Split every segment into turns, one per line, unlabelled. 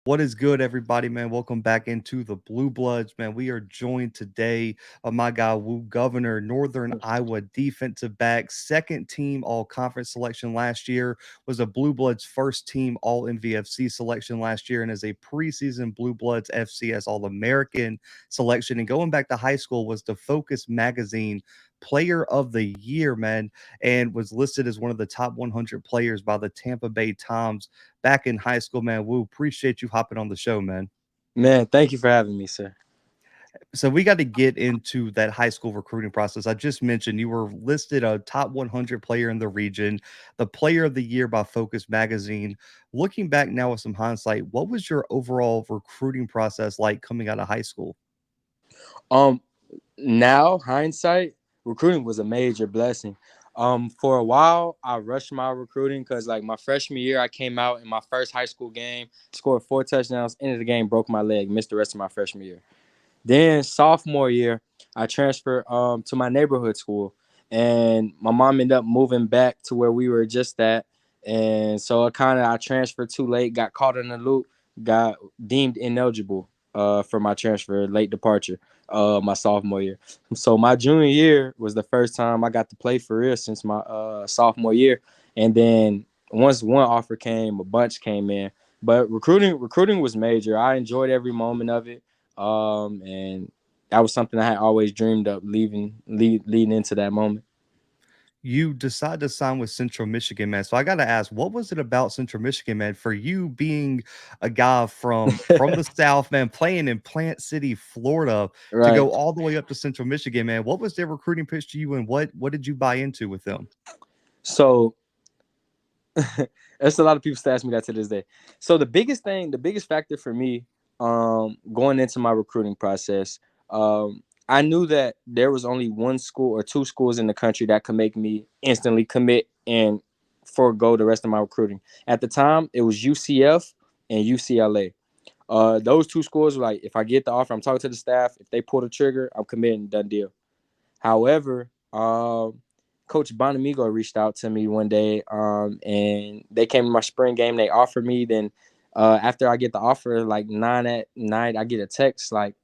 What is good, everybody, man? Welcome back into the Blue Bloods, man. We are joined today by my guy, Woo Governor, Northern Iowa defensive back, second team all conference selection last year, was a Blue Bloods first team all MVFC selection last year, and is a preseason Blue Bloods FCS All American selection. And going back to high school, was the Focus Magazine Player of the Year, man, and was listed as one of the top 100 players by the Tampa Bay Times back in high school, man. Woo, appreciate you hopping on the show, man.
Man, thank you for having me, sir.
So we got to get into that high school recruiting process. I just mentioned you were listed a top 100 player in the region, the player of the year by Focus Magazine. Looking back now with some hindsight, what was your overall recruiting process like coming out of high school?
Um, Now hindsight, recruiting was a major blessing. For a while, I rushed my recruiting because like my freshman year, I came out in my first high school game, scored 4 touchdowns, ended the game, broke my leg, missed the rest of my freshman year. Then sophomore year, I transferred to my neighborhood school, and my mom ended up moving back to where we were just at, and so I transferred too late, got caught in the loop, got deemed ineligible for my transfer, late departure, my sophomore year. So my junior year was the first time I got to play for real since my sophomore year, and then once one offer came, a bunch came in. But recruiting was major. I enjoyed every moment of it, and that was something I had always dreamed of leading into that moment.
You decide to sign with Central Michigan, man. So I got to ask, what was it about Central Michigan, man, for you being a guy from the South, man, playing in Plant City, Florida, to
Right.
go all the way up to Central Michigan, man? What was their recruiting pitch to you, and what did you buy into with them?
So there's a lot of people still ask me that to this day. So the biggest factor for me, going into my recruiting process, I knew that there was only one school or two schools in the country that could make me instantly commit and forego the rest of my recruiting. At the time, it was UCF and UCLA. Those two schools were like, if I get the offer, I'm talking to the staff. If they pull the trigger, I'm committing, done deal. However, Coach Bonamigo reached out to me one day, and they came to my spring game. They offered me. Then, after I get the offer, like 9 at night, I get a text like,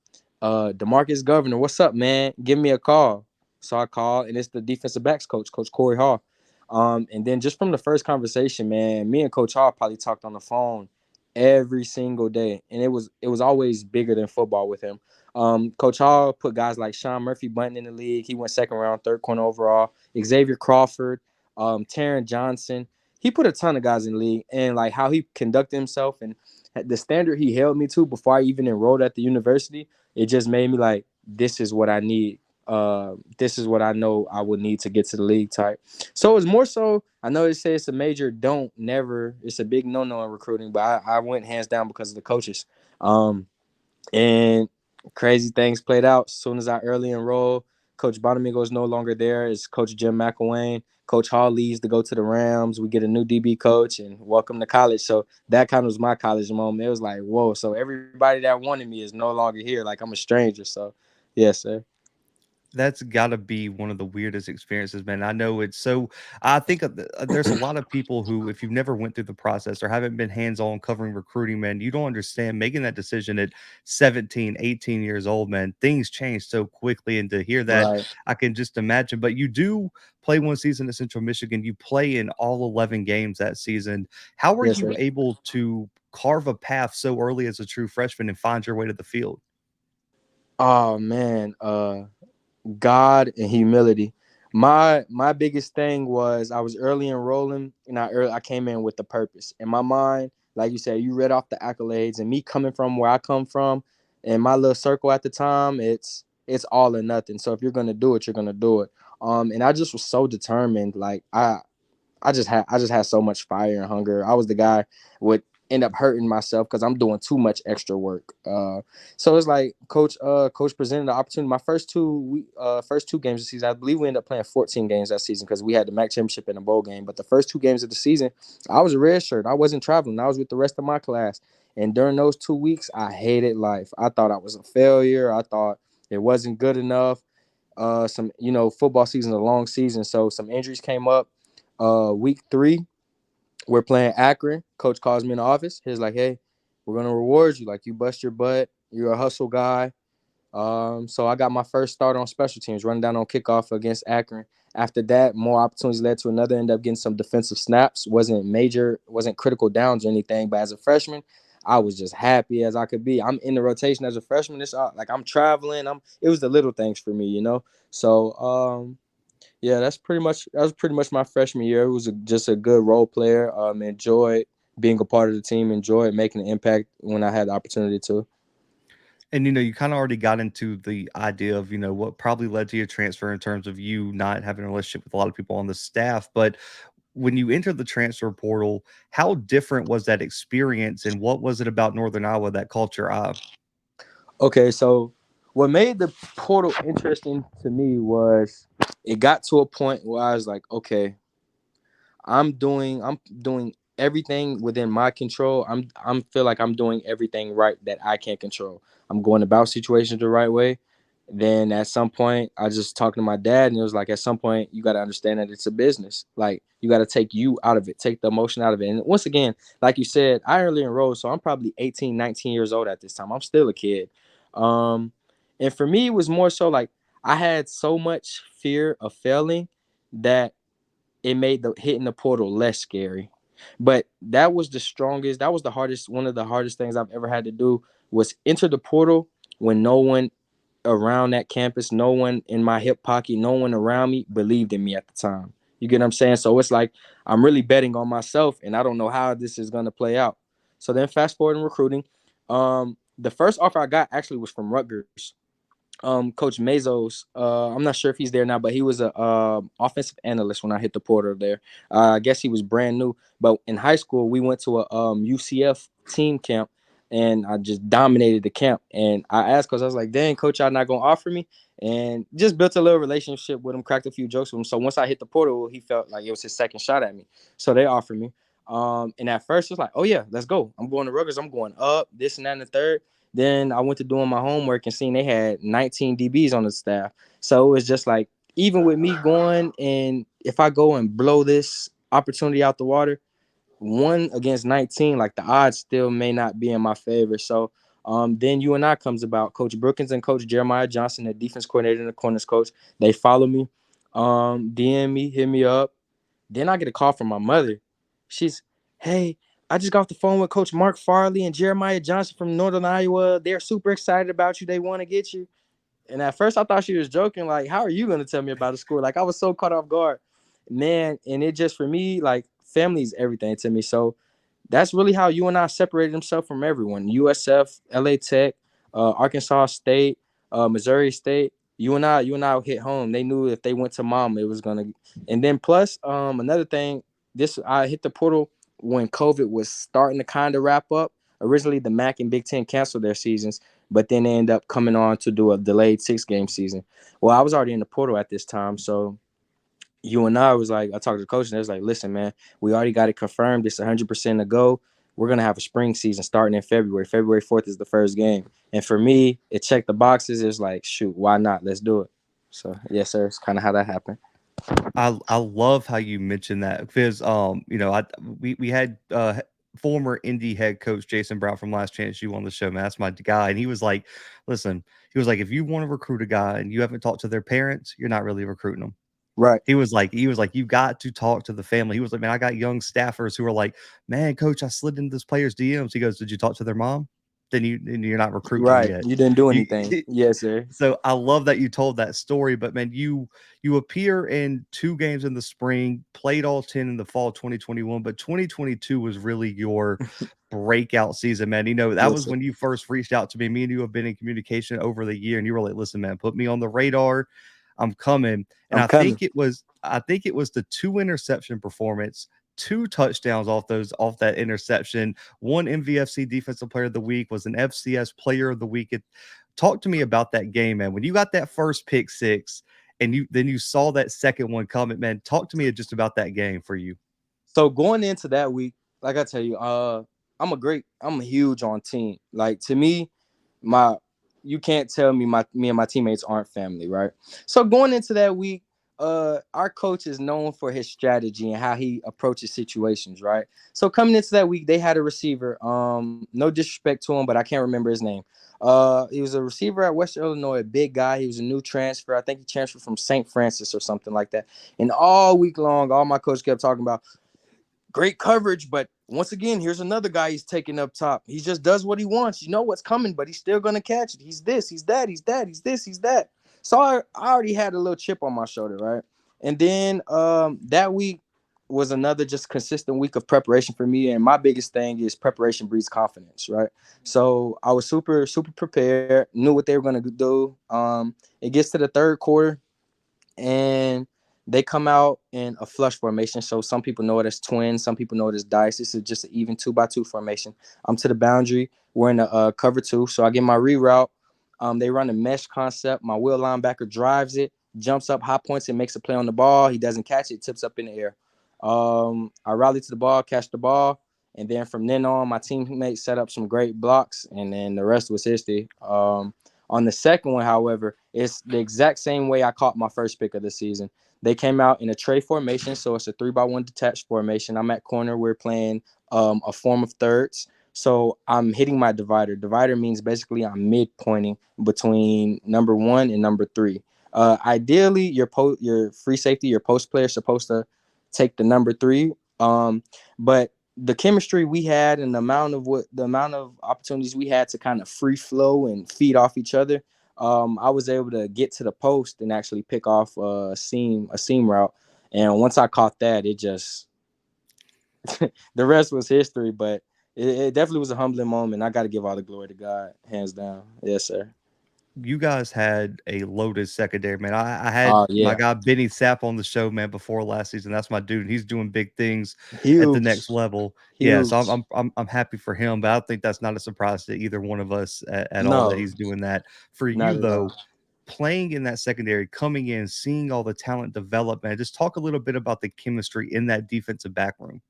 "Demarcus Governor, what's up, man? Give me a call." So I call, and it's the defensive backs coach, Coach Corey Hall. And then just from the first conversation, man, me and Coach Hall probably talked on the phone every single day, and it was always bigger than football with him. Coach Hall put guys like Sean Murphy Bunting in the league. He went second round, third corner overall. Xavier Crawford, Taron Johnson. He put a ton of guys in the league, and like how he conducted himself and the standard he held me to before I even enrolled at the university, it just made me like, this is what I need. This is what I know I would need to get to the league type. So it's more so. I know they say it's a major don't never. It's a big no no in recruiting, but I went hands down because of the coaches. And crazy things played out. As soon as I early enrolled, Coach Bonamigo is no longer there. It's Coach Jim McElwain. Coach Hall leaves to go to the Rams. We get a new DB coach and welcome to college. So that kind of was my college moment. It was like, whoa. So everybody that wanted me is no longer here. Like I'm a stranger. So, yes, sir.
That's gotta be one of the weirdest experiences, man. I know it's so I think there's a lot of people who, if you've never went through the process or haven't been hands-on covering recruiting, man, you don't understand making that decision at 17, 18 years old, man. Things change so quickly, and to hear that,
Right.
I can just imagine. But you do play one season at Central Michigan. You play in all 11 games that season. How were
Yes,
you
sir.
able to carve a path so early as a true freshman and find your way to the field?
Oh man. God and humility. My biggest thing was I was early enrolling, and I came in with the purpose in my mind. Like you said, you read off the accolades, and me coming from where I come from, and my little circle at the time, it's all or nothing. So if you're gonna do it, you're gonna do it. And I just was so determined. Like I just had so much fire and hunger. I was the guy would end up hurting myself because I'm doing too much extra work. So it's like coach presented the opportunity. My first two games of the season, I believe we ended up playing 14 games that season because we had the MAC championship and a bowl game. But the first 2 games of the season, I was a red shirt. I wasn't traveling. I was with the rest of my class. And during those 2 weeks, I hated life. I thought I was a failure. I thought it wasn't good enough. Football season is a long season, so some injuries came up. Week 3, we're playing Akron. Coach calls me in the office. He's like, "Hey, we're gonna reward you. Like, you bust your butt. You're a hustle guy. So I got my first start on special teams, running down on kickoff against Akron. After that, more opportunities led to another. Ended up getting some defensive snaps. Wasn't major, wasn't critical downs or anything. But as a freshman, I was just happy as I could be. I'm in the rotation as a freshman. It's like I'm traveling. It was the little things for me, you know. So yeah, that was pretty much my freshman year. It was just a good role player. Enjoyed being a part of the team. Enjoyed making an impact when I had the opportunity to.
And you kind of already got into the idea of what probably led to your transfer in terms of you not having a relationship with a lot of people on the staff. But when you entered the transfer portal, how different was that experience, and what was it about Northern Iowa that caught your eye?
Okay, so what made the portal interesting to me was it got to a point where I was like, okay, I'm doing everything within my control. I'm feel like I'm doing everything right that I can control. I'm going about situations the right way. Then at some point, I just talked to my dad, and it was like, at some point, you got to understand that it's a business. Like, you got to take you out of it, take the emotion out of it. And once again, like you said, I early enrolled, so I'm probably 18, 19 years old at this time. I'm still a kid. Um, and for me, it was more so like I had so much fear of failing that it made the hitting the portal less scary. But that was the strongest, that was the hardest, one of the hardest things I've ever had to do was enter the portal when no one around that campus, no one in my hip pocket, no one around me believed in me at the time. You get what I'm saying? So it's like I'm really betting on myself, and I don't know how this is gonna play out. So then fast forward in recruiting. The first offer I got actually was from Rutgers. Coach Mazos. I'm not sure if he's there now, but he was a offensive analyst when I hit the portal there. I guess he was brand new. But in high school, we went to a UCF team camp, and I just dominated the camp. And I asked Coach, I was like, "Dang, Coach, y'all not gonna offer me?" And just built a little relationship with him, cracked a few jokes with him. So once I hit the portal, he felt like it was his second shot at me. So they offered me. And at first, it was like, "Oh yeah, let's go. I'm going to Rutgers. I'm going up. This and that and the third." Then I went to doing my homework and seeing they had 19 DBs on the staff. So it was just like, even with me going, and if I go and blow this opportunity out the water, 1 against 19, like the odds still may not be in my favor. So then UNI comes about. Coach Brookins and Coach Jeremiah Johnson, the defense coordinator and the corners coach, they follow me, DM me, hit me up. Then I get a call from my mother. She's, hey, I just got off the phone with Coach Mark Farley and Jeremiah Johnson from Northern Iowa. They're super excited about you. They want to get you. And at first I thought she was joking. Like, how are you going to tell me about the school? Like, I was so caught off guard. Man, and it just, for me, like, family is everything to me. So that's really how UNI separated himself from everyone. USF, LA Tech, Arkansas State, Missouri State. UNI hit home. They knew if they went to mom, it was gonna. And then plus, another thing, this I hit the portal when COVID was starting to kind of wrap up. Originally, the MAC and Big Ten canceled their seasons, but then they end up coming on to do a delayed 6-game season. Well, I was already in the portal at this time, so UNI was like, I talked to the coach and they was like, listen, man, we already got it confirmed. It's 100% a go. We're going to have a spring season starting in February. February 4th is the first game. And for me, it checked the boxes. It was like, shoot, why not? Let's do it. So, yes, sir. It's kind of how that happened.
I love how you mentioned that because we had former Indy head coach Jason Brown from Last Chance U on the show, man. That's my guy, and he was like, "Listen, he was like, if you want to recruit a guy and you haven't talked to their parents, you're not really recruiting them."
Right.
He was like, you got to talk to the family. He was like, man, I got young staffers who are like, man, coach, I slid into this player's DMs. He goes, did you talk to their mom? Then you're not recruiting them
Right.
yet.
You didn't do
You
anything. Yes, sir.
So I love that you told that story, but man, you appear in 2 games in the spring, played all 10 in the fall 2021, but 2022 was really your breakout season, man. That
Yes,
was
sir.
when you first reached out to me. Me and you have been in communication over the year, and you were like, listen, man, put me on the radar. I'm coming. And
I'm
I
coming.
think it was the 2 interception performance, 2 touchdowns off that interception. One MVFC defensive player of the week, was an FCS player of the week. Talk to me about that game, man. When you got that first pick six and you saw that second one coming, man. Talk to me just about that game for you.
So going into that week, like I tell you, I'm a huge on team. Like, to me, my you can't tell me me and my teammates aren't family, right? So going into that week, our coach is known for his strategy and how he approaches situations, right? So coming into that week, they had a receiver. No disrespect to him, but I can't remember his name. He was a receiver at Western Illinois, a big guy. He was a new transfer. I think he transferred from St. Francis or something like that. And all week long, all my coach kept talking about great coverage, but once again, here's another guy he's taking up top. He just does what he wants. You know what's coming, but he's still gonna catch it. He's this, he's that, he's that, he's this, he's that. So I already had a little chip on my shoulder, right? And then that week was another just consistent week of preparation for me. And my biggest thing is preparation breeds confidence, right? So I was super, super prepared, knew what they were gonna do. It gets to the third quarter and they come out in a flush formation. So some people know it as twins, some people know it as dice. This is just an even 2x2 formation. I'm to the boundary. We're in a cover two. So I get my reroute. They run a mesh concept. My wheel linebacker drives it, jumps up, high points, and makes a play on the ball. He doesn't catch it, tips up in the air. I rally to the ball, catch the ball, and then from then on, my teammates set up some great blocks, and then the rest was history. On the second one, however, it's the exact same way I caught my first pick of the season. They came out in a tray formation, so it's a 3x1 detached formation. I'm at corner. We're playing a form of thirds. So I'm hitting my divider. Divider means basically I'm midpointing between number 1 and number 3. Ideally, your free safety, your post player is supposed to take the number 3. But the chemistry we had and the amount of opportunities we had to kind of free flow and feed off each other, I was able to get to the post and actually pick off a seam route. And once I caught that, it just the rest was history. But it definitely was a humbling moment. I got to give all the glory to God, hands down. Yes, sir.
You guys had a loaded secondary, man. I had
Oh
my
yeah,
guy Benny Sapp on the show, man, before last season. That's my dude. He's doing big things at the next
huge,
level. Yeah, so
huge.
I'm happy for him, but I think that's not a surprise to either one of us at all that
No,
he's doing that. For
not
you
at all.
though, playing in that secondary, coming in, seeing all the talent develop, man, just talk a little bit about the chemistry in that defensive back room.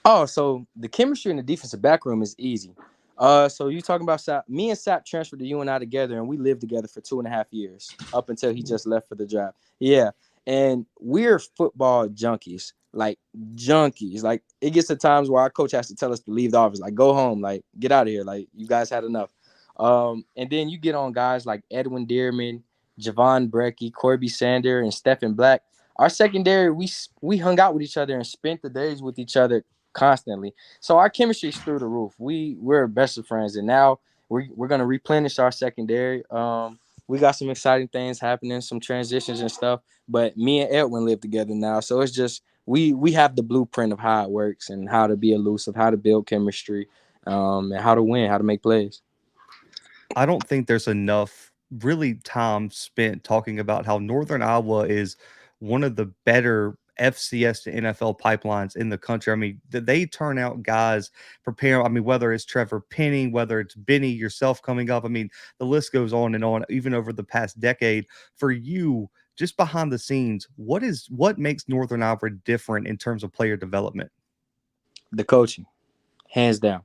Oh, so the chemistry in the defensive back room is easy. So you talking about Sap? Me and Sap transferred to UNI together, and we lived together for 2.5 years up until he just left for the draft. Yeah, and we're football junkies, like junkies. Like it gets to times where our coach has to tell us to leave the office, like go home, like get out of here, like you guys had enough. And then you get on guys like Edwin Dearman, Javon Brecky, Corby Sander, and Stephen Black. Our secondary, we hung out with each other and spent the days with each other constantly. So our chemistry is through the roof. We're best of friends, and now we're gonna replenish our secondary. We got some exciting things happening, some transitions and stuff. But me and Edwin live together now, so it's just we have the blueprint of how it works and how to be elusive, how to build chemistry, and how to win, how to make plays.
I don't think there's enough really time spent talking about how Northern Iowa is one of the better FCS to NFL pipelines in the country. I mean, they turn out guys prepare. I mean, whether it's Trevor Penny, whether it's Benny yourself coming up. I mean, the list goes on, even over the past decade. For you, just behind the scenes, what makes Northern Iowa different in terms of player development?
The coaching, hands down.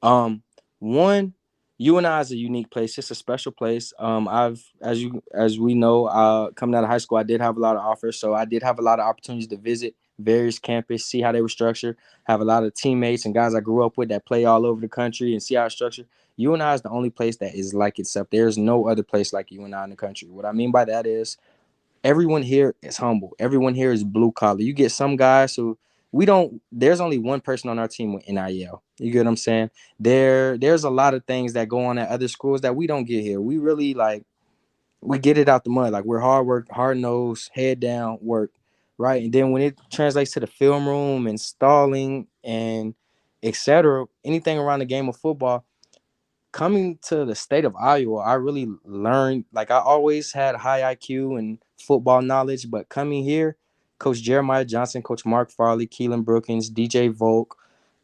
Um, One, UNI is a unique place. It's a special place. As we know, coming out of high school, I did have a lot of offers, so I did have a lot of opportunities to visit various campus, see how they were structured, have a lot of teammates and guys I grew up with that play all over the country and see how it's structured. UNI is the only place that is like itself. There's no other place like UNI in the country. What I mean by that is everyone here is humble. Everyone here is blue collar. You get some guys who we don't. There's only one person on our team with NIL. You get what I'm saying? There's a lot of things that go on at other schools that we don't get here. We really like we get it out the mud. Like we're hard work, hard nose, head down work, right? And then when it translates to the film room and stalling and etc., anything around the game of football, coming to the state of Iowa, I really learned. Like I always had high IQ and football knowledge, but coming here, Coach Jeremiah Johnson, Coach Mark Farley, Keelan Brookins, DJ Volk,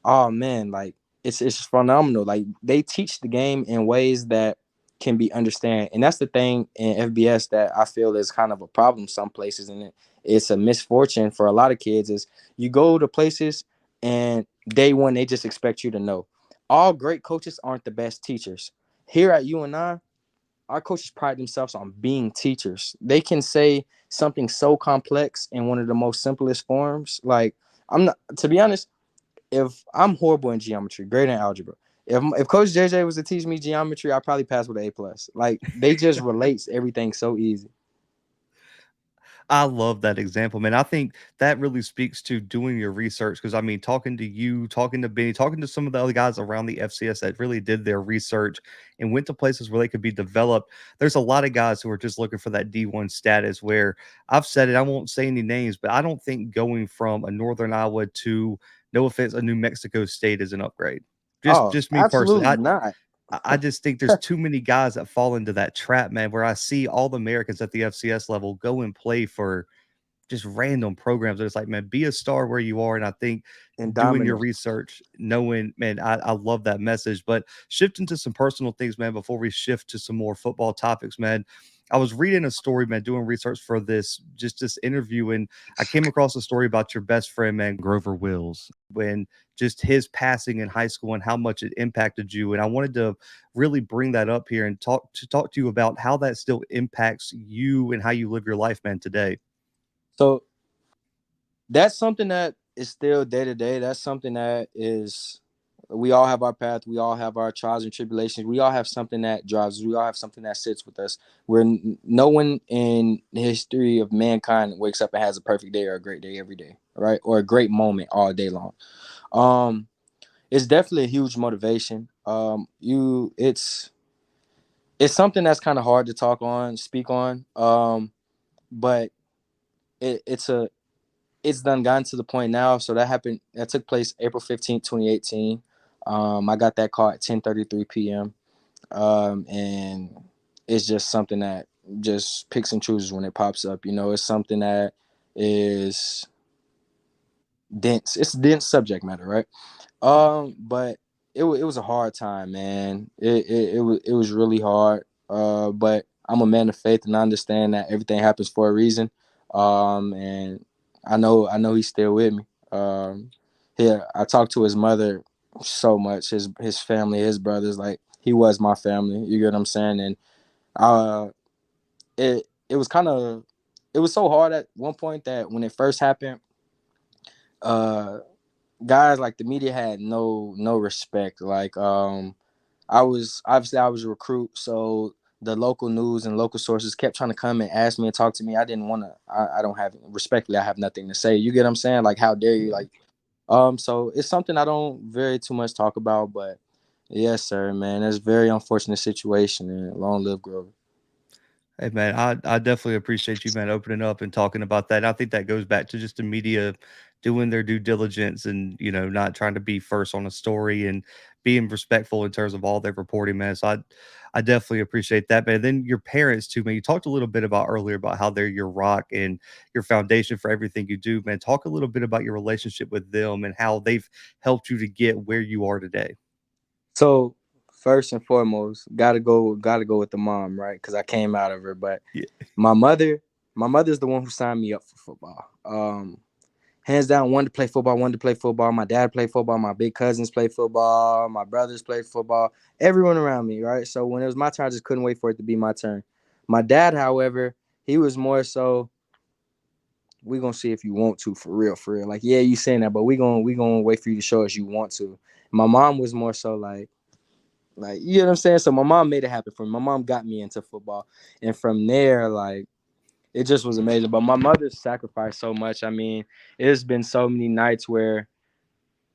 oh man, like it's phenomenal. Like they teach the game in ways that can be understand, and that's the thing in FBS that I feel is kind of a problem some places, and it's a misfortune for a lot of kids. Is you go to places and day one they just expect you to know all great coaches aren't the best teachers. Here at UNI, our coaches pride themselves on being teachers. They can say something so complex in one of the most simplest forms. Like, I'm not, to be honest, if I'm horrible in geometry, great in algebra. If Coach JJ was to teach me geometry, I'd probably pass with an A+. Like, they just relates everything so easy.
I love that example, man. I think that really speaks to doing your research because I mean, talking to you, talking to Benny, talking to some of the other guys around the FCS that really did their research and went to places where they could be developed. There's a lot of guys who are just looking for that D1 status where I've said it, I won't say any names, but I don't think going from a Northern Iowa to, no offense, a New Mexico State is an upgrade. Just
Oh,
just me personally.
absolutely not.
I just think there's too many guys that fall into that trap, man, where I see all the Americans at the FCS level go and play for just random programs. And it's like, man, be a star where you are. And I think
And
doing your
dominant.
research, knowing, man, I love that message. But shifting to some personal things, man, before we shift to some more football topics, man. I was reading a story, man, doing research for this interview, and I came across a story about your best friend, man, Grover Wills, when just his passing in high school and how much it impacted you. And I wanted to really bring that up here and talk to you about how that still impacts you and how you live your life, man, today.
So that's something that is still day to day. That's something that is, we all have our path. We all have our trials and tribulations. We all have something that drives us. We all have something that sits with us. Where no one in the history of mankind wakes up and has a perfect day or a great day every day, right? Or a great moment all day long. Um, it's definitely a huge motivation. It's something that's kind of hard to speak on. But it's a it's done gotten to the point now. So that took place April 15th, 2018. I got that call at 10:33 p.m. And it's just something that just picks and chooses when it pops up. You know, it's something that is dense. It's dense subject matter, right? But it was a hard time, man. It was really hard. But I'm a man of faith, and I understand that everything happens for a reason. And I know he's still with me. Yeah, I talked to his mother so much, his family, his brothers. Like, he was my family. You get what I'm saying? And uh, it was kind of, it was so hard at one point that when it first happened, uh guys like the media had no respect. Like, I was a recruit, so the local news and local sources kept trying to come and ask me and talk to me. I didn't want to. I don't have, respectfully, I have nothing to say. You get what I'm saying? Like, how dare you? Like, so it's something I don't very too much talk about, but yes, sir, man, it's a very unfortunate situation, and long live Grover.
Hey man, I definitely appreciate you, man, opening up and talking about that. And I think that goes back to just the media doing their due diligence and not trying to be first on a story and being respectful in terms of all their reporting, man. So I definitely appreciate that, man. Then your parents too, man. You talked a little bit about earlier about how they're your rock and your foundation for everything you do, man. Talk a little bit about your relationship with them and how they've helped you to get where you are today.
So first and foremost, gotta go with the mom, right? Because I came out of her. But
Yeah.
my mother, my mother's the one who signed me up for football. Hands down, wanted to play football. Wanted to play football. My dad played football. My big cousins played football. My brothers played football. Everyone around me, right? So when it was my turn, I just couldn't wait for it to be my turn. My dad, however, he was more so, we gonna see if you want to, for real, for real. Like, yeah, you saying that, but we gonna wait for you to show us you want to. My mom was more so like, you know what I'm saying? So my mom made it happen for me. My mom got me into football. And from there, like, it just was amazing. But my mother sacrificed so much. I mean, it's been so many nights where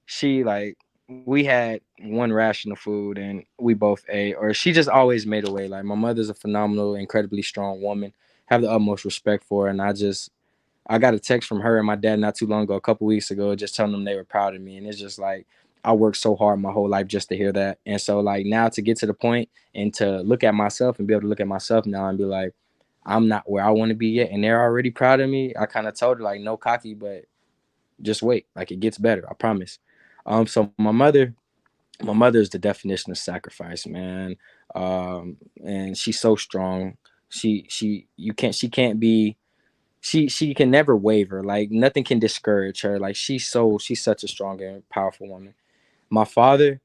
she, like, we had one ration of food and we both ate, or she just always made a way. Like, my mother's a phenomenal, incredibly strong woman. Have the utmost respect for her. And I got a text from her and my dad not too long ago, a couple weeks ago, just telling them they were proud of me. And it's just like, I worked so hard my whole life just to hear that. And so, like, now to get to the point and to look at myself and be able to look at myself now and be like, I'm not where I want to be yet, and they're already proud of me. I kind of told her, like, no cocky, but just wait, like, it gets better, I promise. So my mother is the definition of sacrifice, man. And she's so strong. She can't be, she can never waver. Like, nothing can discourage her. Like, she's such a strong and powerful woman. My father,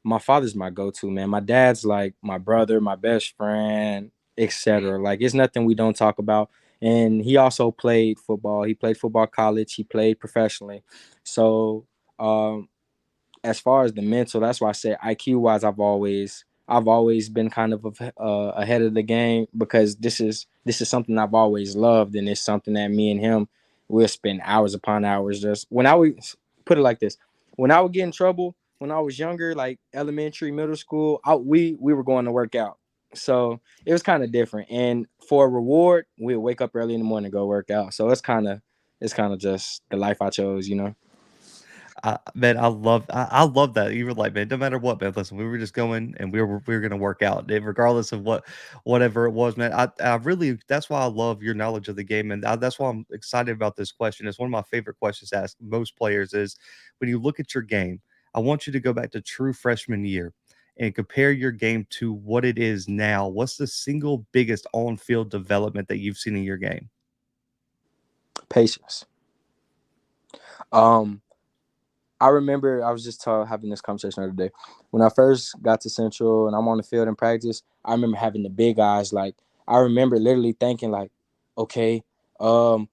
My father's my go-to, man. My dad's like my brother, my best friend, etc. Like it's nothing we don't talk about. And he also played football. He played football college. He played professionally. So um, as far as the mental, that's why I say IQ wise, I've always been kind of ahead of the game because this is something I've always loved, and it's something that me and him will spend hours upon hours. Just when I would put it like this, when I would get in trouble when I was younger, like elementary, middle school, we were going to work out, so it was kind of different. And for a reward, we'd wake up early in the morning and go work out. So it's kind of just the life I chose, you know.
Man, I love that. You were like, man, no matter what, man. Listen, we were just going and we were gonna work out, regardless of whatever it was, man. I really that's why I love your knowledge of the game, and that's why I'm excited about this question. It's one of my favorite questions to ask most players is when you look at your game. I want you to go back to true freshman year and compare your game to what it is now. What's the single biggest on-field development that you've seen in your game?
Patience. Um, I remember I was just having this conversation the other day. When I first got to Central and I'm on the field in practice, I remember having the big eyes. Like I remember literally thinking like, okay, um,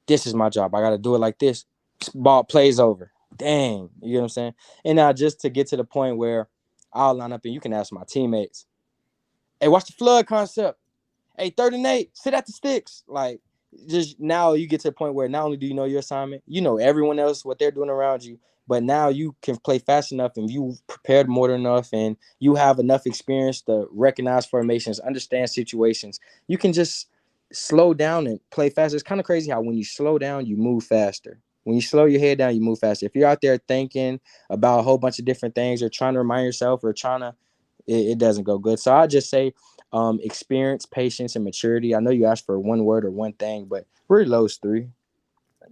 this is my job. I got to do it like this. Ball plays over. Dang, you know what I'm saying? And now just to get to the point where I'll line up and you can ask my teammates, hey, watch the flood concept. Hey, third and 8, sit at the sticks. Like, just now you get to the point where not only do you know your assignment, you know everyone else, what they're doing around you, but now you can play fast enough and you prepared more than enough and you have enough experience to recognize formations, understand situations. You can just slow down and play faster. It's kind of crazy how when you slow down, you move faster. When you slow your head down, you move faster. If you're out there thinking about a whole bunch of different things or trying to remind yourself or trying to, it doesn't go good. So I just say experience, patience, and maturity. I know you asked for one word or one thing, but really those three.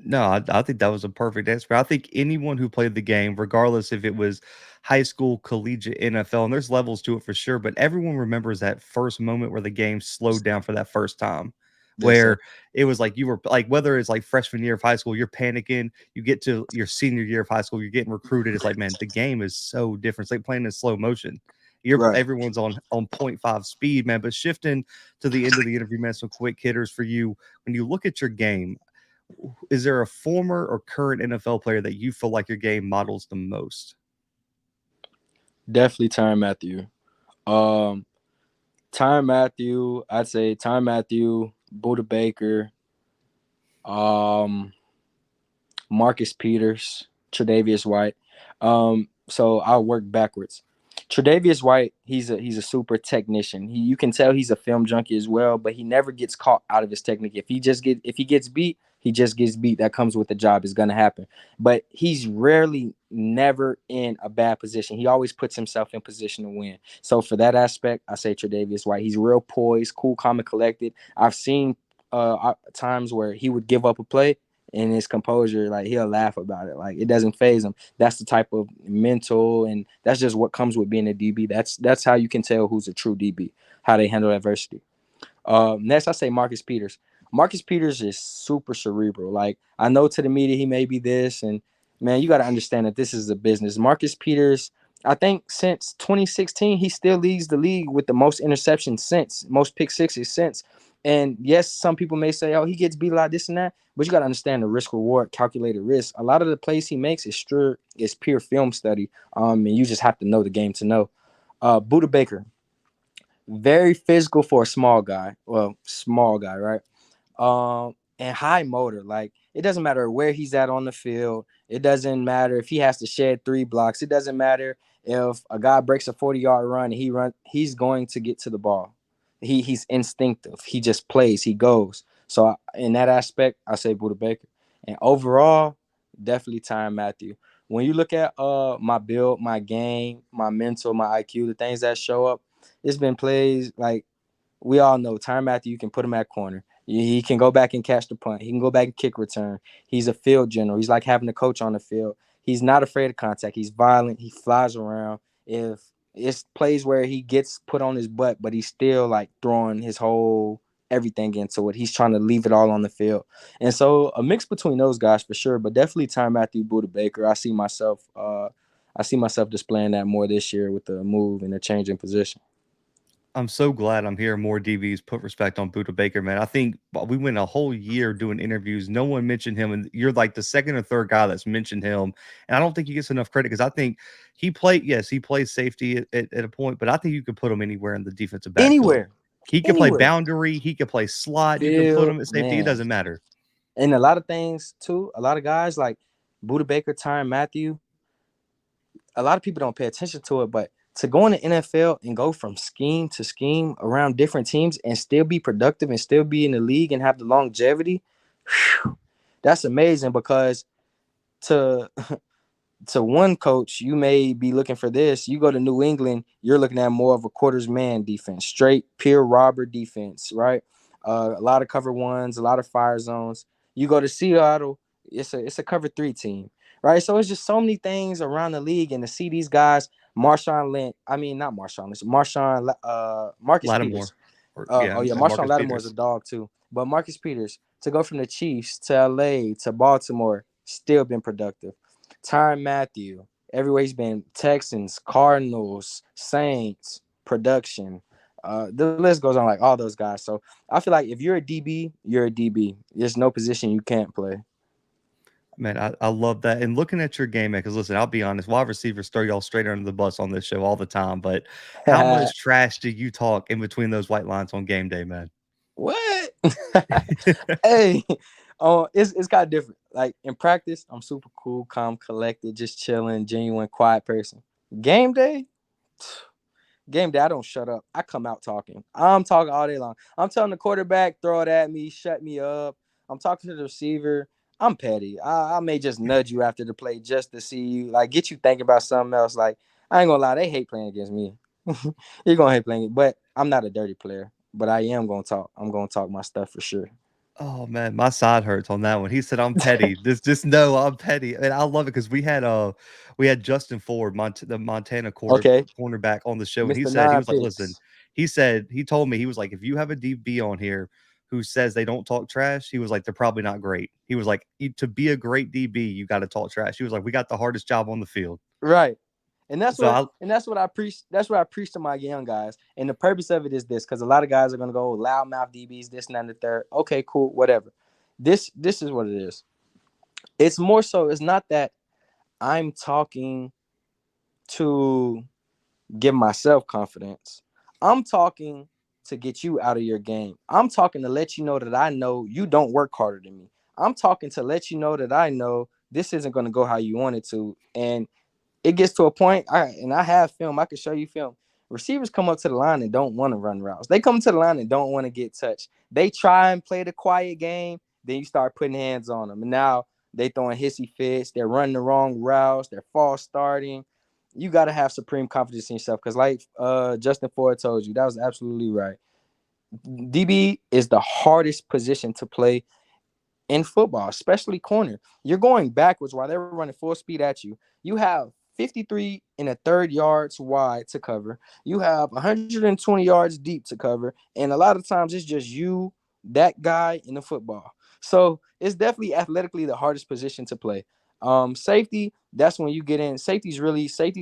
No, I think that was a perfect answer. I think anyone who played the game, regardless if it was high school, collegiate, NFL, and there's levels to it for sure, but everyone remembers that first moment where the game slowed down for that first time,
Yes, sir.
where it was like you were like, whether it's like freshman year of high school, you're panicking, you get to your senior year of high school, you're getting recruited. It's like, man, the game is so different. It's like playing in slow motion.
Right.
Everyone's on point five speed, man. But shifting to the end of the interview, man, some quick hitters for you. When you look at your game, is there a former or current NFL player that you feel like your game models the most?
Definitely Tyron Matthew. Um, Tyron Matthew, I'd say Tyron Matthew, Buda Baker, um, Marcus Peters, Tre'Davious White. So I'll work backwards. Tre'Davious White, he's a super technician. You can tell he's a film junkie as well, but he never gets caught out of his technique. If he gets beat, he just gets beat. That comes with the job. It's gonna happen. But he's rarely never in a bad position. He always puts himself in position to win. So for that aspect, I say Tre'Davious White. He's real poised, cool, calm, and collected. I've seen times where he would give up a play and his composure, like he'll laugh about it. Like it doesn't phase him. That's the type of mental, and that's just what comes with being a DB. That's how you can tell who's a true DB, how they handle adversity. Next, I say Marcus Peters. Marcus Peters is super cerebral. Like I know to the media he may be this, and man, you got to understand that this is a business. Marcus Peters, I think since 2016, he still leads the league with the most interceptions since, most pick sixes since. And yes, some people may say, "Oh, he gets beat a lot, this and that," but you got to understand the risk reward, calculated risk. A lot of the plays he makes is pure film study. And you just have to know the game to know. Buda Baker, very physical for a small guy. Well, small guy, right? And high motor. Like it doesn't matter where he's at on the field. It doesn't matter if he has to shed 3 blocks. It doesn't matter if a guy breaks a 40-yard run and he's going to get to the ball. He's instinctive. He just plays. He goes. So in that aspect, I say Buda Baker. And overall, definitely Tyron Matthew. When you look at my build, my game, my mental, my IQ, the things that show up, it's been plays like we all know Tyron Matthew, you can put him at corner. He can go back and catch the punt. He can go back and kick return. He's a field general. He's like having a coach on the field. He's not afraid of contact. He's violent. He flies around. If it's plays where he gets put on his butt, but he's still like throwing his whole everything into it. He's trying to leave it all on the field. And so a mix between those guys for sure, but definitely Tyron Matthew, Buda Baker. I see myself displaying that more this year with the move and the change in position.
I'm so glad I'm hearing more DBs put respect on Buda Baker, man. I think we went a whole year doing interviews. No one mentioned him, and you're like the second or third guy that's mentioned him. And I don't think he gets enough credit because I think he plays safety at a point, but I think you could put him anywhere in the defensive backfield.
Anywhere,
He could play
anywhere.
boundary, he could play slot, you can put
Feel
him at safety, it
man.
doesn't matter.
And a lot of things too. A lot of guys like Buda Baker, Tyron Matthew. A lot of people don't pay attention to it, but to go in the NFL and go from scheme to scheme around different teams and still be productive and still be in the league and have the longevity, whew, that's amazing. Because to to one coach, you may be looking for this. You go to New England, you're looking at more of a quarters man defense, straight pure robber defense, right? A lot of cover ones, a lot of fire zones. You go to Seattle, it's a cover three team, right? So it's just so many things around the league, and to see these guys, Marshawn Lynch, I mean not Marshawn Lynch, Marcus
Lattimore.
Peters.
Or
Oh yeah,
and
Marshawn
Marcus
Lattimore is a
Peters.
dog too, but Marcus Peters to go from the Chiefs to LA to Baltimore, still been productive. Tyrann Mathieu, everywhere he's been, Texans, Cardinals, Saints, production. The list goes on, like all those guys. So I feel like if you're a DB, you're a DB. There's no position you can't play.
Man, I love that. And looking at your game, man, because listen, I'll be honest, wide receivers throw y'all straight under the bus on this show all the time. But how much trash do you talk in between those white lines on game day, man?
What? Hey, it's kind of different. Like in practice, I'm super cool, calm, collected, just chilling, genuine, quiet person. Game day, I don't shut up. I come out talking. I'm talking all day long. I'm telling the quarterback, throw it at me, shut me up. I'm talking to the receiver. I'm petty. I may just nudge you after the play just to see you, like get you thinking about something else. Like I ain't gonna lie, they hate playing against me. You're gonna hate playing, but I'm not a dirty player. But I am gonna talk. I'm gonna talk my stuff for sure.
Oh man, my side hurts on that one. He said I'm petty. Just know I'm petty. And I love it because we had Justin Ford, the Montana
Okay,
cornerback on the show, and
Mr.
he
Nine
was like, listen,
Picks.
he told me, he was like, if you have a DB on here who says they don't talk trash, he was like, they're probably not great. He was like, to be a great DB, you got to talk trash. He was like, we got the hardest job on the field.
Right. And that's
So
what
I
I preach. That's what I preach to my young guys. And the purpose of it is this, because a lot of guys are gonna go loudmouth DBs, this and that and the third. Okay, cool, whatever. This is what it is. It's more so, it's not that I'm talking to give myself confidence. I'm talking to get you out of your game. I'm talking to let you know that I know you don't work harder than me. I'm talking to let you know that I know this isn't gonna go how you want it to. And it gets to a point, I have film, I can show you film. Receivers come up to the line and don't want to run routes. They come to the line and don't want to get touched. They try and play the quiet game, then you start putting hands on them. And now they throwing hissy fits, they're running the wrong routes, they're false starting. You got to have supreme confidence in yourself, because like Justin Ford told you, that was absolutely right. DB is the hardest position to play in football, especially corner. You're going backwards while they're running full speed at you. You have 53 and a third yards wide to cover. You have 120 yards deep to cover. And a lot of times it's just you, that guy, in the football. So it's definitely athletically the hardest position to play. Safety, that's when you get in. Safeties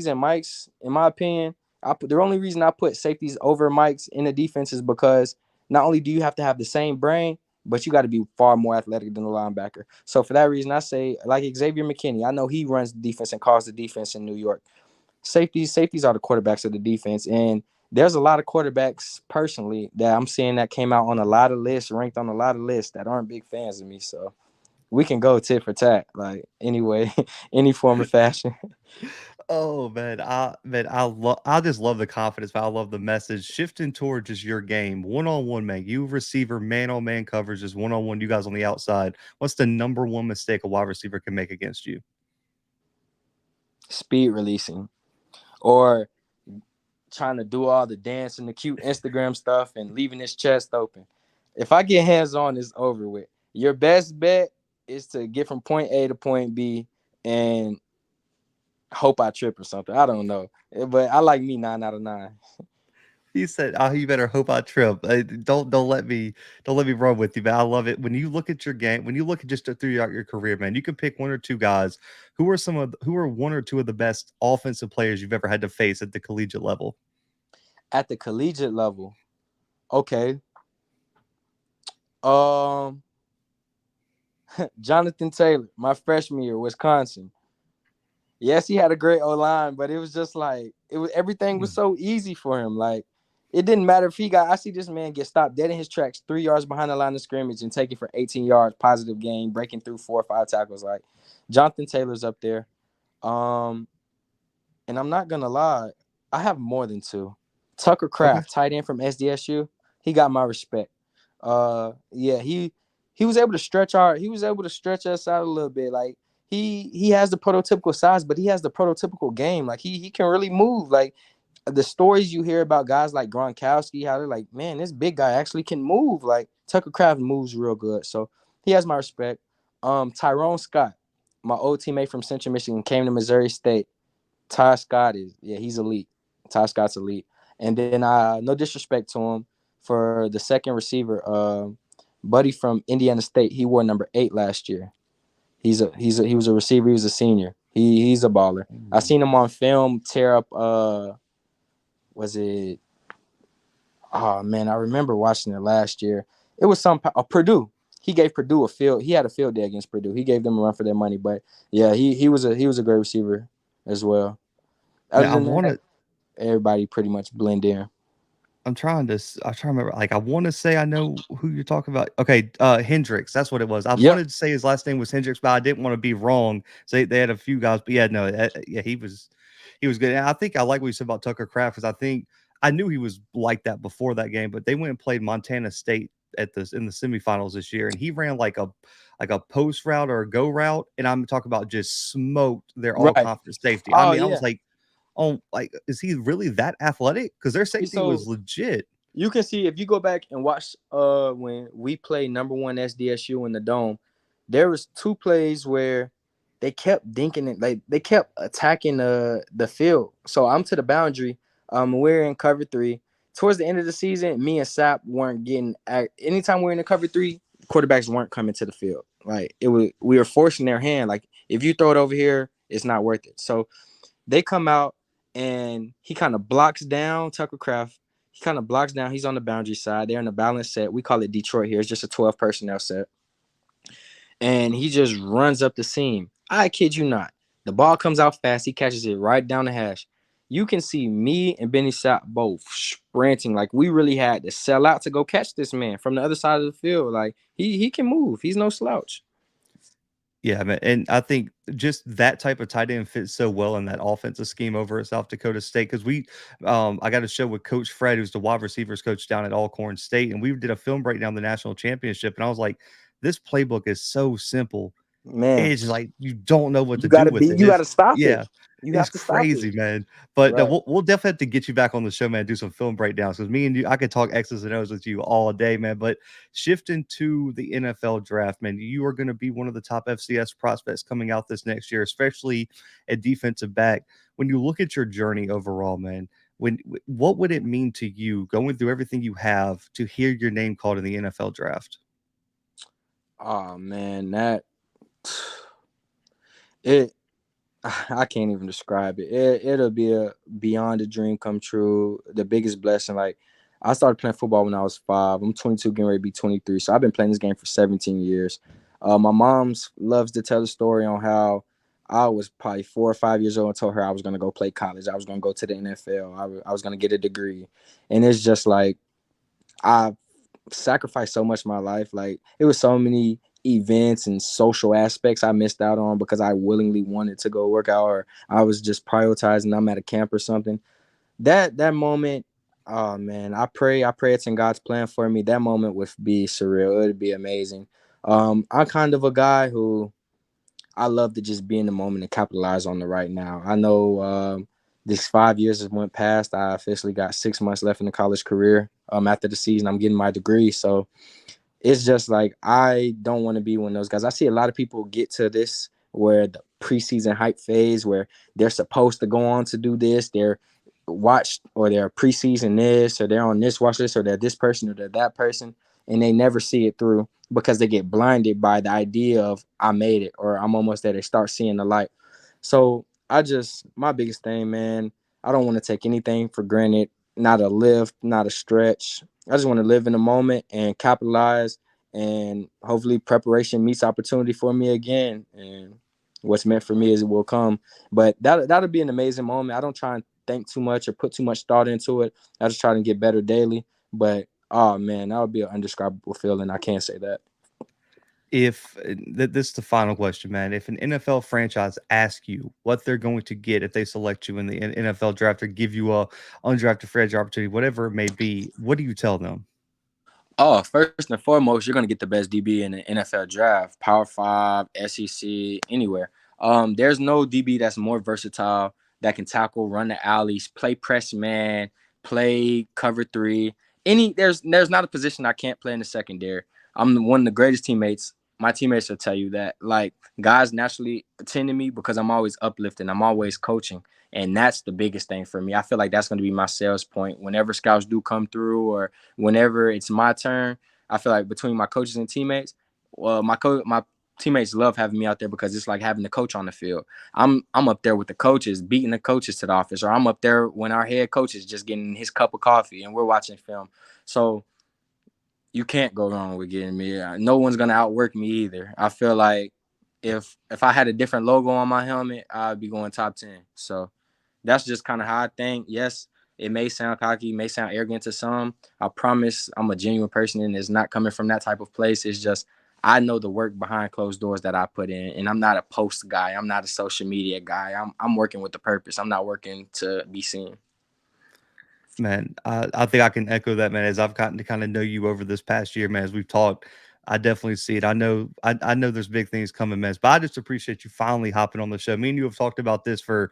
and Mikes, in my opinion. The only reason I put safeties over Mikes in the defense is because not only do you have to have the same brain, but you got to be far more athletic than the linebacker. So for that reason, I say like Xavier McKinnell. I know he runs the defense and calls the defense in New York. Safeties are the quarterbacks of the defense, and there's a lot of quarterbacks personally that I'm seeing that came out on a lot of lists, ranked on a lot of lists, that aren't big fans of me. So we can go tit for tat, like anyway, any form of fashion.
Oh I just love the confidence, but I love the message. Shifting toward just your game, one-on-one, man. You receiver, man-on-man coverage, just one-on-one, you guys on the outside. What's the number one mistake a wide receiver can make against you?
Speed releasing, or trying to do all the dance and the cute Instagram stuff and leaving his chest open. If I get hands on, it's over with. Your best bet is to get from point A to point B and hope I trip or something. I don't know. But I like me 9 out of 9.
He said, "Oh, you better hope I trip. Don't let me run with you, man. I love it when you look at your game. When you look at just throughout your career, man. You can pick one or two guys who are one or two of the best offensive players you've ever had to face at the collegiate level.
At the collegiate level, okay. Um, Jonathan Taylor, my freshman year, Wisconsin. Yes, he had a great O line, but it was just like it was everything was
Mm.
so easy for him. Like it didn't matter if he got. I see this man get stopped dead in his tracks, 3 yards behind the line of scrimmage, and take it for 18 yards, positive gain, breaking through 4 or 5 tackles. Like Jonathan Taylor's up there. Um, and I'm not gonna lie, I have more than two. Tucker
Okay.
Craft, tight end from SDSU, he got my respect. Yeah, he was able to stretch us out a little bit. Like he has the prototypical size, but he has the prototypical game. Like he can really move. Like the stories you hear about guys like Gronkowski, how they're like, man, this big guy actually can move. Like Tucker Craft moves real good, so he has my respect. Tyrone Scott, my old teammate from Central Michigan, came to Missouri State. Ty Scott is, yeah, he's elite. Ty Scott's elite. And then no disrespect to him for the second receiver, Buddy from Indiana State. He wore number 8 last year. He was a receiver. He was a senior. He's a baller. I
Ooh.
seen him on film tear up. Was it? Oh man, I remember watching it last year. It was Purdue. He gave Purdue a field. He had a field day against Purdue. He gave them a run for their money. But yeah, he was a great receiver as well.
Man,
Other
I
than
want
that,
to.
everybody pretty much blend in.
I'm trying to remember. Like, I want to say I know who you're talking about. Okay, Hendricks. That's what it was. I
Yep.
wanted to say his last name was Hendricks, but I didn't want to be wrong. So they had a few guys, but yeah, no, yeah, he was good. And I think I like what you said about Tucker Craft because I think I knew he was like that before that game, but they went and played Montana State at this in the semifinals this year, and he ran like a post route or a go route, and I'm talking about just smoked their all
Right.
conference safety. I
Oh
mean, I was
yeah.
like, oh, like, is he really that athletic? Because their safety was
So
legit.
you can see if you go back and watch when we played number one SDSU in the dome, there was 2 plays where they kept dinking it, like they kept attacking the field. So I'm to the boundary. We're in cover 3. Towards the end of the season, me and Sap weren't getting anytime we're in the cover 3, quarterbacks weren't coming to the field. Like we were forcing their hand. Like if you throw it over here, it's not worth it. So they come out and he kind of blocks down Tucker Craft. He kind of blocks down. He's on the boundary side. They're in a balance set. We call it Detroit here. It's just a 12 personnel set. And he just runs up the seam. I kid you not. The ball comes out fast. He catches it right down the hash. You can see me and Benny Sapp both sprinting. Like we really had to sell out to go catch this man from the other side of the field. Like he can move. He's no slouch.
Yeah, man, and I think just that type of tight end fits so well in that offensive scheme over at South Dakota State because I got a show with Coach Fred, who's the wide receivers coach down at Alcorn State, and we did a film breakdown of the national championship, and I was like, this playbook is so simple.
Man,
It's like you don't know what to
you
do
gotta
with
be.
it.
You gotta stop it.
Yeah,
You
it's
have to stop it.
crazy, man. But no,
Right.
we'll definitely have to get you back on the show, man. Do some film breakdowns because me and you, I could talk X's and O's with you all day, man. But shifting to the NFL draft, man, you are going to be one of the top FCS prospects coming out this next year, especially at defensive back. When you look at your journey overall, man, what would it mean to you going through everything you have to hear your name called in the NFL draft?
Oh man, that it I can't even describe it. It'll be a beyond a dream come true. The biggest blessing. Like I started playing football when I was 5. I'm 22, getting ready to be 23. So I've been playing this game for 17 years. My mom's loves to tell the story on how I was probably 4 or 5 years old and told her I was gonna go play college. I was gonna go to the NFL. I was gonna get a degree, and it's just like I sacrificed so much of my life. Like it was so many events and social aspects I missed out on because I willingly wanted to go work out or I was just prioritizing I'm at a camp or something. That moment, oh man, I pray it's in God's plan for me. That moment would be surreal. It would be amazing. I'm kind of a guy who I love to just be in the moment and capitalize on the right now. I know these 5 years has went past. I officially got 6 months left in the college career. After the season, I'm getting my degree. So it's just like I don't want to be one of those guys. I see a lot of people get to this where the preseason hype phase where they're supposed to go on to do this. They're watched or they're preseason this or they're on this watch list or they're this person or they're that person, and they never see it through because they get blinded by the idea of I made it or I'm almost there. They start seeing the light. So I just my biggest thing, man, I don't want to take anything for granted. Not a lift, not a stretch. I just want to live in the moment and capitalize, and hopefully preparation meets opportunity for me again. And what's meant for me is it will come. But that'll be an amazing moment. I don't try and think too much or put too much thought into it. I just try to get better daily. But oh man, that would be an indescribable feeling. I can't say that.
If this is the final question, man. If an NFL franchise asks you what they're going to get if they select you in the NFL draft or give you a undrafted free agent opportunity, whatever it may be, what do you tell them?
Oh, first and foremost, you're gonna get the best DB in the NFL draft, Power Five, SEC, anywhere. There's no DB that's more versatile that can tackle, run the alleys, play press man, play cover three. There's not a position I can't play in the secondary. One of the greatest teammates. My teammates will tell you that. Like guys naturally attend to me because I'm always uplifting. I'm always coaching. And that's the biggest thing for me. I feel like that's going to be my sales point. Whenever scouts do come through or whenever it's my turn, I feel like between my coaches and teammates, well, my teammates love having me out there because it's like having the coach on the field. I'm up there with the coaches, beating the coaches to the office, or I'm up there when our head coach is just getting his cup of coffee and we're watching film. So you can't go wrong with getting me. No one's gonna outwork me either. I feel like if I had a different logo on my helmet, I'd be going top 10. So that's just kind of how I think. Yes, it may sound cocky, may sound arrogant to some. I promise I'm a genuine person and it's not coming from that type of place. It's just I know the work behind closed doors that I put in, and I'm not a post guy. I'm not a social media guy. I'm working with the purpose. I'm not working to be seen.
Man, I think I can echo that, man. As I've gotten to kind of know you over this past year, man, as we've talked, I definitely see it. I know there's big things coming, man. But I just appreciate you finally hopping on the show. Me and you have talked about this for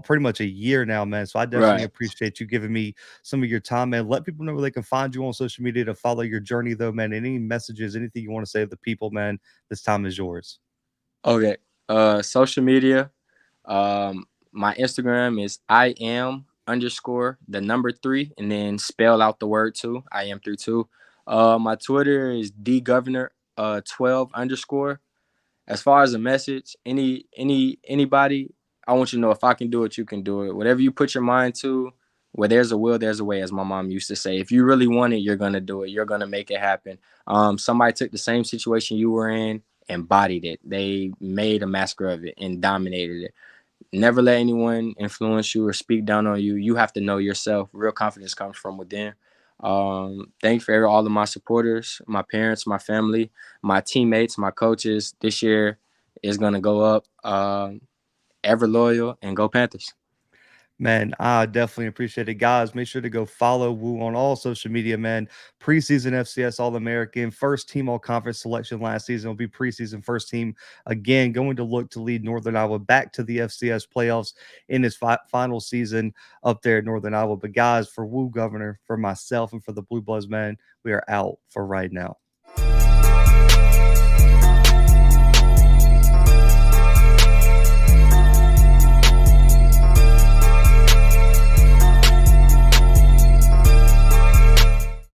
pretty much a year now, man. So I definitely
Right.
appreciate you giving me some of your time, man. Let people know where they can find you on social media to follow your journey, though, man. Any messages, anything you want to say to the people, man, this time is yours.
Okay. Social media. My Instagram is I am underscore the number three and then spell out the word two. I am through two. My Twitter is D Governor 12 underscore. As far as a message, anybody, I want you to know if I can do it, you can do it. Whatever you put your mind to, where there's a will, there's a way, as my mom used to say. If you really want it, you're gonna do it. You're gonna make it happen. Somebody took the same situation you were in, embodied it. They made a master of it and dominated it. Never let anyone influence you or speak down on you. You have to know yourself. Real confidence comes from within. Thank you for all of my supporters, my parents, my family, my teammates, my coaches. This year is gonna go up. Ever loyal and go Panthers.
Man, I definitely appreciate it. Guys, make sure to go follow Woo on all social media, man. Preseason FCS All American, first team all conference selection last season will be preseason first team again, going to look to lead Northern Iowa back to the FCS playoffs in his final season up there at Northern Iowa. But, guys, for Woo Governor, for myself, and for the Blue Bloods, man, we are out for right now.